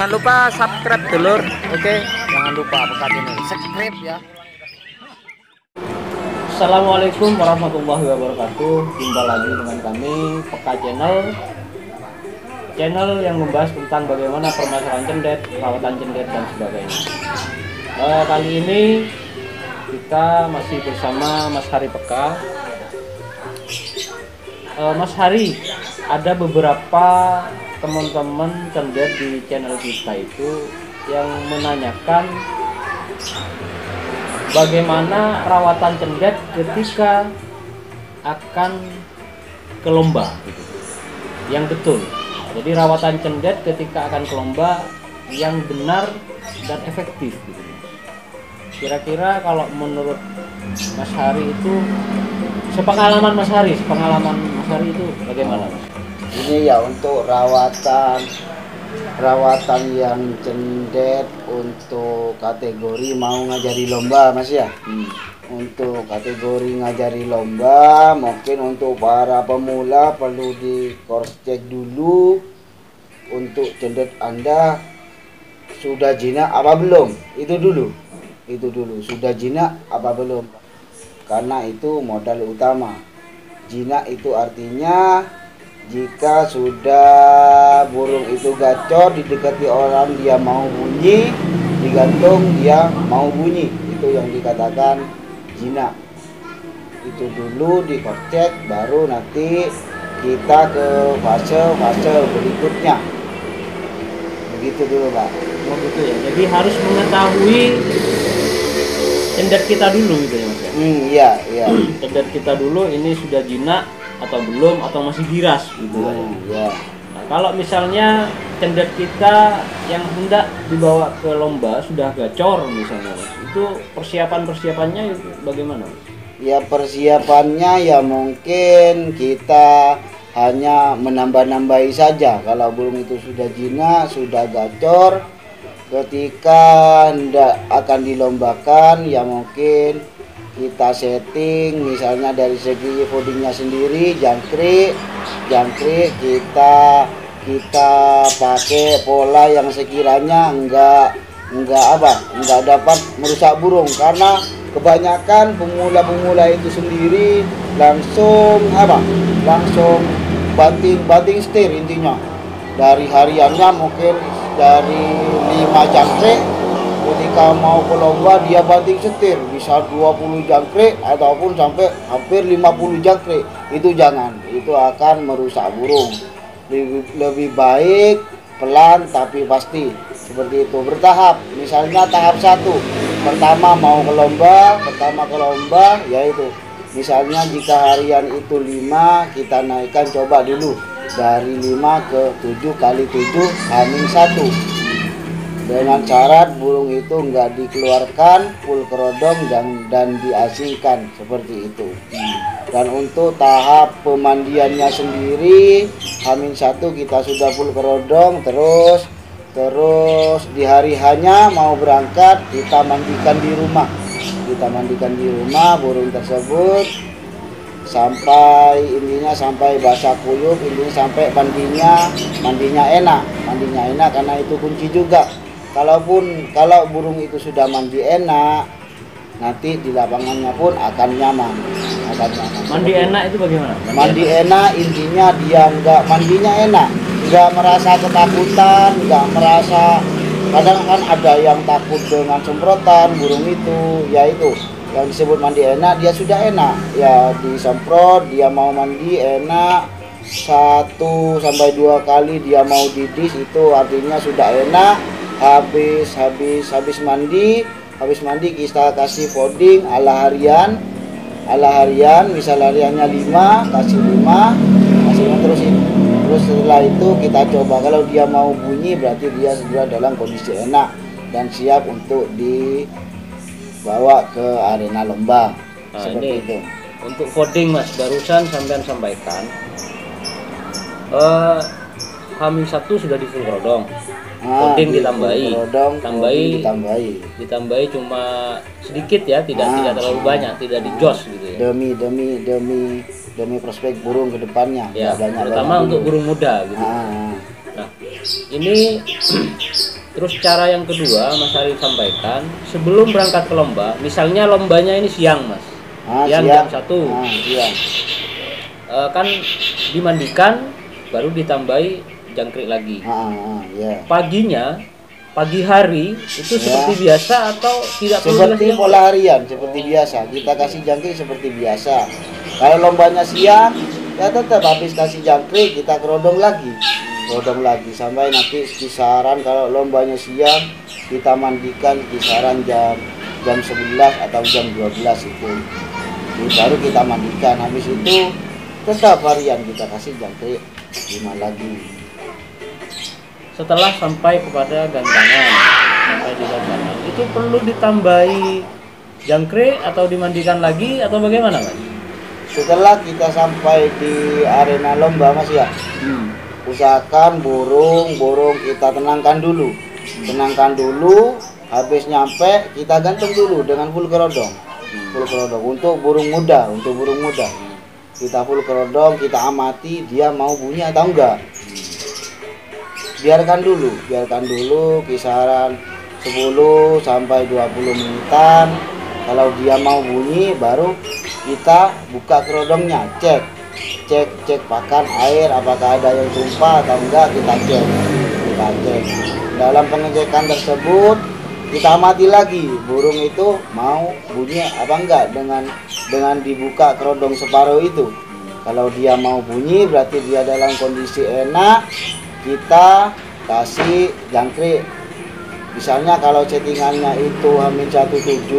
Jangan lupa subscribe dulur. Oke, jangan lupa pekat ini subscribe ya. Assalamualaikum warahmatullahi wabarakatuh. Jumpa lagi dengan kami Peka Channel yang membahas tentang bagaimana permasalahan cendet, perawatan cendet dan sebagainya. Kali ini kita masih bersama Mas Hari Peka. Mas Hari, ada beberapa teman-teman cendet di channel kita itu yang menanyakan bagaimana rawatan cendet ketika akan ke lomba gitu. Yang betul. Jadi rawatan cendet ketika akan ke lomba yang benar dan efektif gitu. Kira-kira kalau menurut Mas Hari itu, sepengalaman Mas Hari itu bagaimana, Mas? Ini ya untuk rawatan yang cendet untuk kategori mau ngajari lomba, Mas ya. Untuk kategori ngajari lomba, mungkin untuk para pemula perlu di cross check dulu untuk cendet Anda sudah jinak apa belum. Itu dulu sudah jinak apa belum, karena itu modal utama. Jinak itu artinya jika sudah burung itu gacor, didekati orang dia mau bunyi, digantung dia mau bunyi, itu yang dikatakan jinak. Itu dulu dikocek, baru nanti kita ke fase berikutnya. Begitu dulu, Pak. Oh gitu ya. Jadi harus mengetahui cendet kita dulu gitu ya, Mas ya. Iya. Cendet kita dulu ini sudah jinak atau belum, atau masih giras gitu ya. Nah, kalau misalnya cendet kita yang hendak dibawa ke lomba sudah gacor misalnya, Mas, itu persiapannya bagaimana, Mas? Ya persiapannya ya mungkin kita hanya menambah-nambahi saja. Kalau burung itu sudah jinak, sudah gacor, ketika hendak akan dilombakan ya mungkin kita setting misalnya dari segi foodingnya sendiri, jangkrik kita pakai pola yang sekiranya enggak dapat merusak burung, karena kebanyakan pemula itu sendiri langsung banting setir. Intinya dari hariannya mungkin dari 5 jangkrik, ketika mau ke lomba dia banting setir bisa 20 jangkrik ataupun sampai hampir 50 jangkrik. Itu jangan, itu akan merusak burung. Lebih baik pelan tapi pasti, seperti itu, bertahap. Misalnya tahap 1, pertama ke lomba yaitu misalnya jika harian itu 5, kita naikkan coba dulu dari 5 ke 7 kali 7 _1, dengan syarat burung itu enggak dikeluarkan full kerodong dan diasingkan, seperti itu. Dan untuk tahap pemandiannya sendiri _1 kita sudah full kerodong, terus di hari hanya mau berangkat kita mandikan di rumah burung tersebut sampai basah kuyup, intinya sampai mandinya enak karena itu kunci juga. Kalau burung itu sudah mandi enak, nanti di lapangannya pun akan nyaman. Mandi enak itu bagaimana? Mandi enak intinya dia mandinya enak, nggak merasa ketakutan, nggak merasa. Kadang kan ada yang takut dengan semprotan burung itu, yaitu yang disebut mandi enak. Dia sudah enak ya, disemprot, dia mau mandi enak 1 sampai 2 kali dia mau didis, itu artinya sudah enak. Habis mandi kita kasih fooding ala harian, misal hariannya 5, kasih 5 terus setelah itu kita coba. Kalau dia mau bunyi berarti dia sudah dalam kondisi enak dan siap untuk dibawa ke arena lomba. Seperti itu. Untuk fooding, Mas, barusan sampean sampaikan H-1 sudah di full kerodong. Fooding ditambahi cuma sedikit ya, tidak terlalu banyak, tidak dijos gitu ya. Demi prospek burung ke depannya ya, terutama untuk burung muda gitu. Nah, ini Terus cara yang kedua Mas Arif sampaikan, sebelum berangkat ke lomba, misalnya lombanya ini siang Mas, siang jam 1, siang. kan dimandikan, baru ditambahi jangkrik lagi. Ya. Paginya, pagi hari itu seperti biasa atau tidak perlu seperti pola harian, seperti biasa. Kita kasih jangkrik seperti biasa. Kalau lombanya siang, ya tetap habis kasih jangkrik kita kerodong lagi sampai nanti kisaran, kalau lombanya siang kita mandikan kisaran jam 11 atau jam 12 itu. Baru kita mandikan, habis itu tetap harian kita kasih jangkrik 5 lagi. Setelah sampai kepada gantangan, sampai di gantangan, itu perlu ditambahi jangkrik atau dimandikan lagi atau bagaimana Mas? Setelah kita sampai di arena lomba Mas ya, usahakan burung kita tenangkan dulu, habis nyampe kita gantung dulu dengan full kerodong, untuk burung muda, kita full kerodong, kita amati dia mau bunyi atau enggak. Biarkan dulu kisaran 10 sampai 20 menitan. Kalau dia mau bunyi, baru kita buka kerodongnya, cek pakan air apakah ada yang tumpah atau enggak, kita cek. Dalam pengecekan tersebut kita amati lagi burung itu mau bunyi apa enggak dengan dibuka kerodong separuh itu. Kalau dia mau bunyi berarti dia dalam kondisi enak, kita kasih jangkrik. Misalnya kalau settingannya itu H-17,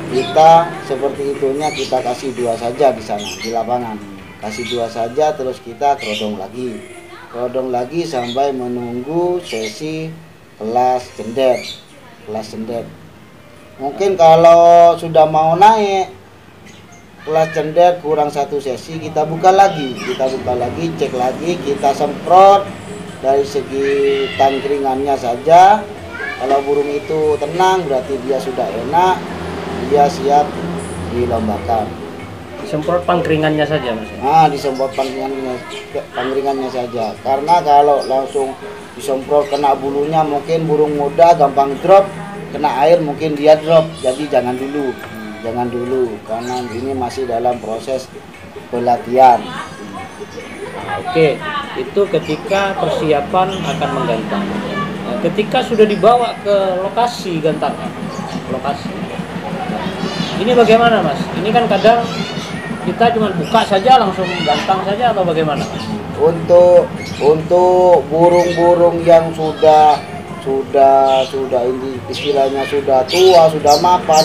kita seperti itunya kita kasih 2 saja di sana di lapangan, kasih 2 saja, terus kita kerodong lagi sampai menunggu sesi kelas cendet. Mungkin kalau sudah mau naik kelas cendet kurang 1 sesi, kita buka lagi, cek lagi, kita semprot dari segi tangkringannya saja. Kalau burung itu tenang berarti dia sudah enak, dia siap dilombakan. Disemprot pangkringannya saja Mas? Disemprot pangkringannya saja, karena kalau langsung disemprot kena bulunya mungkin burung muda gampang drop, kena air mungkin dia drop, jadi jangan dulu karena ini masih dalam proses pelatihan. Oke, itu ketika persiapan akan menggantang. Ketika sudah dibawa ke lokasi gantangan, ini bagaimana Mas? Ini kan kadang kita cuma buka saja langsung gantang saja atau bagaimana Mas? Untuk burung-burung yang sudah ini istilahnya sudah tua, sudah mapan,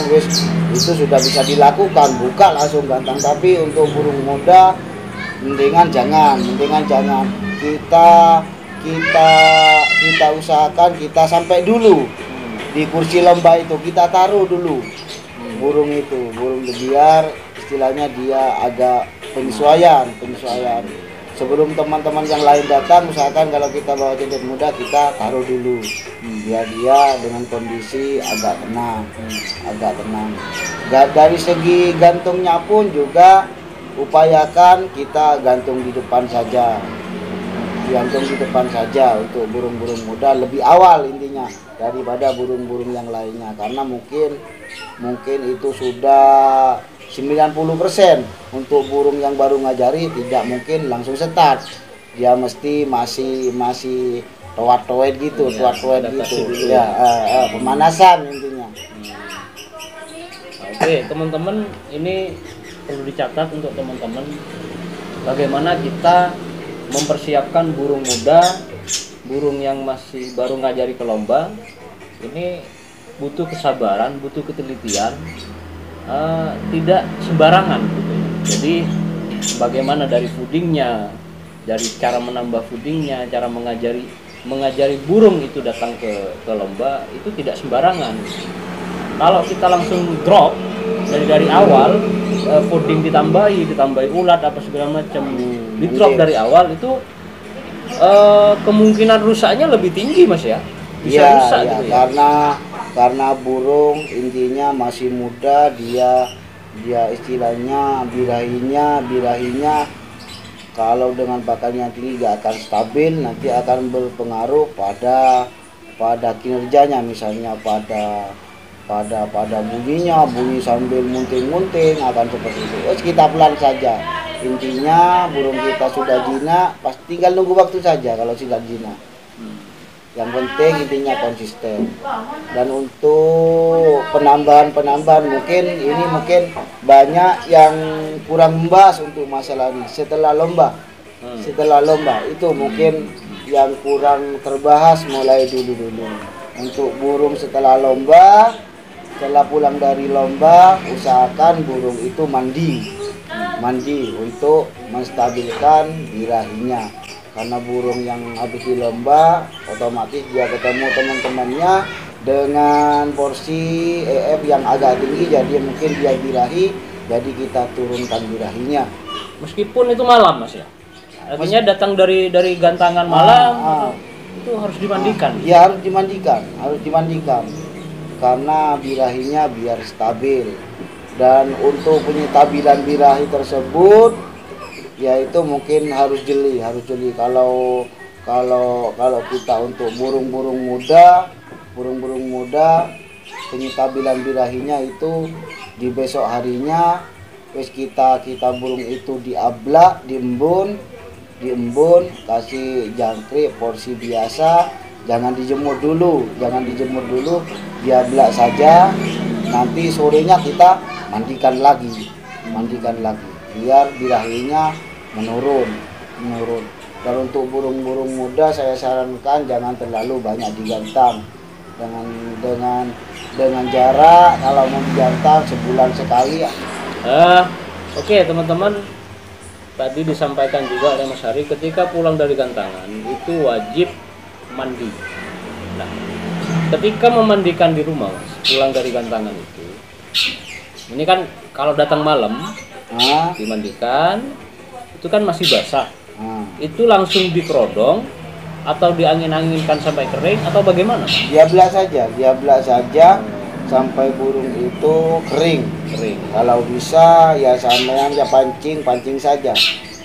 itu sudah bisa dilakukan, buka langsung gantang. Tapi untuk burung muda mendingan jangan. Kita usahakan kita sampai dulu di kursi lomba itu, kita taruh dulu burung biar istilahnya dia agak penyesuaian. Sebelum teman-teman yang lain datang, usahakan kalau kita bawa cendet muda kita taruh dulu biar dia dengan kondisi agak tenang. Dari segi gantungnya pun juga upayakan kita gantung di depan saja untuk burung-burung muda lebih awal intinya daripada burung-burung yang lainnya, karena mungkin itu sudah 90% untuk burung yang baru ngajari tidak mungkin langsung start, dia mesti masih toat-toat gitu, pemanasan intinya. Oke teman-teman, ini perlu dicatat untuk teman-teman bagaimana kita mempersiapkan burung muda, burung yang masih baru ngajari ke lomba. Ini butuh kesabaran, butuh ketelitian, tidak sembarangan gitu. Jadi bagaimana dari foodingnya, dari cara menambah foodingnya, cara mengajari burung itu datang ke lomba itu tidak sembarangan. Kalau kita langsung drop dari awal, fooding ditambahi ulat apa segala macam, di drop dari awal itu kemungkinan rusaknya lebih tinggi Mas ya, bisa rusak gitu ya. Karena burung intinya masih muda, dia istilahnya birahinya kalau dengan pakannya tinggi gak akan stabil, nanti akan berpengaruh pada pada kinerjanya, misalnya pada bunyi sambil munting-munting akan seperti itu. Kita pelan saja. Intinya burung kita sudah jinak, pasti tinggal nunggu waktu saja kalau sudah jinak. Yang penting intinya konsisten. Dan untuk penambahan mungkin banyak yang kurang membahas untuk masalah ini setelah lomba. Setelah lomba itu mungkin yang kurang terbahas mulai dulu. Untuk burung setelah lomba, setelah pulang dari lomba, usahakan burung itu mandi untuk menstabilkan birahinya. Karena burung yang habis di lomba otomatis dia ketemu teman-temannya dengan porsi EF yang agak tinggi, jadi mungkin dia birahi, jadi kita turunkan birahinya. Meskipun itu malam, Mas ya. Artinya datang dari gantangan malam itu harus dimandikan. Ya harus dimandikan karena birahinya biar stabil. Dan untuk penyetabilan birahi tersebut yaitu mungkin harus jeli. Kalau kita untuk burung-burung muda penyetabilan birahinya itu di besok harinya wis kita burung itu diablak, diembun, kasih jangkrik porsi biasa, jangan dijemur dulu, diablak saja. Nanti sorenya kita mandikan lagi biar birahinya menurun. Dan untuk burung-burung muda saya sarankan jangan terlalu banyak digantang, dengan jarak kalau mau digantang sebulan sekali. Oke, teman-teman, tadi disampaikan juga oleh Mas Hari, ketika pulang dari gantangan itu wajib mandi. Nah, ketika memandikan di rumah, Mas, pulang dari gantangan itu, ini kan kalau datang malam dimandikan, itu kan masih basah. Itu langsung dikerodong atau diangin-anginkan sampai kering atau bagaimana? Diablak saja sampai burung itu kering. Kalau bisa ya sampean ya pancing saja.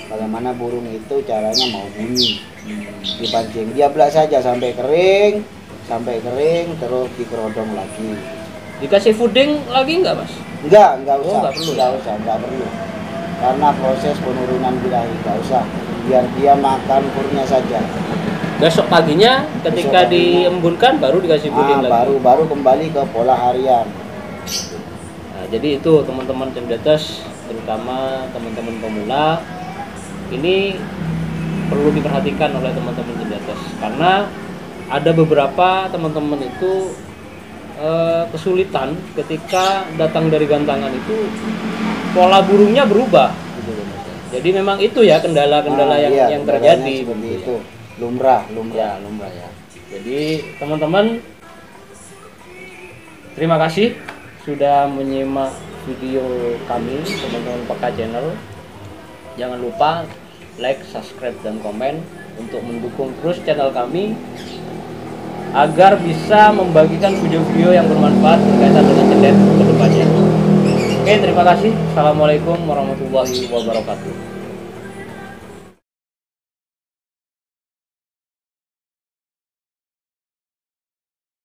Bagaimana burung itu caranya mau bunyi, dipancing. Diablak saja sampai kering, terus dikerodong lagi. Dikasih fooding lagi nggak, Mas? Enggak usah. Enggak perlu. Karena proses penurunan birahi enggak usah. Biar dia makan purnya saja. Besok paginya ketika diembunkan baru dikasih fooding lagi. Baru kembali ke pola harian. Nah, jadi itu teman-teman cendetes, terutama teman-teman pemula, ini perlu diperhatikan oleh teman-teman cendetes karena ada beberapa teman-teman itu kesulitan ketika datang dari gantangan itu pola burungnya berubah gitu. Jadi memang itu ya kendala-kendala yang terjadi seperti itu. Lumrah ya. Jadi teman-teman, terima kasih sudah menyimak video kami, teman-teman Peka Channel. Jangan lupa like, subscribe, dan komen untuk mendukung terus channel kami agar bisa membagikan video-video yang bermanfaat berkaitan dengan cendet ke depannya. Oke, terima kasih. Assalamualaikum warahmatullahi wabarakatuh.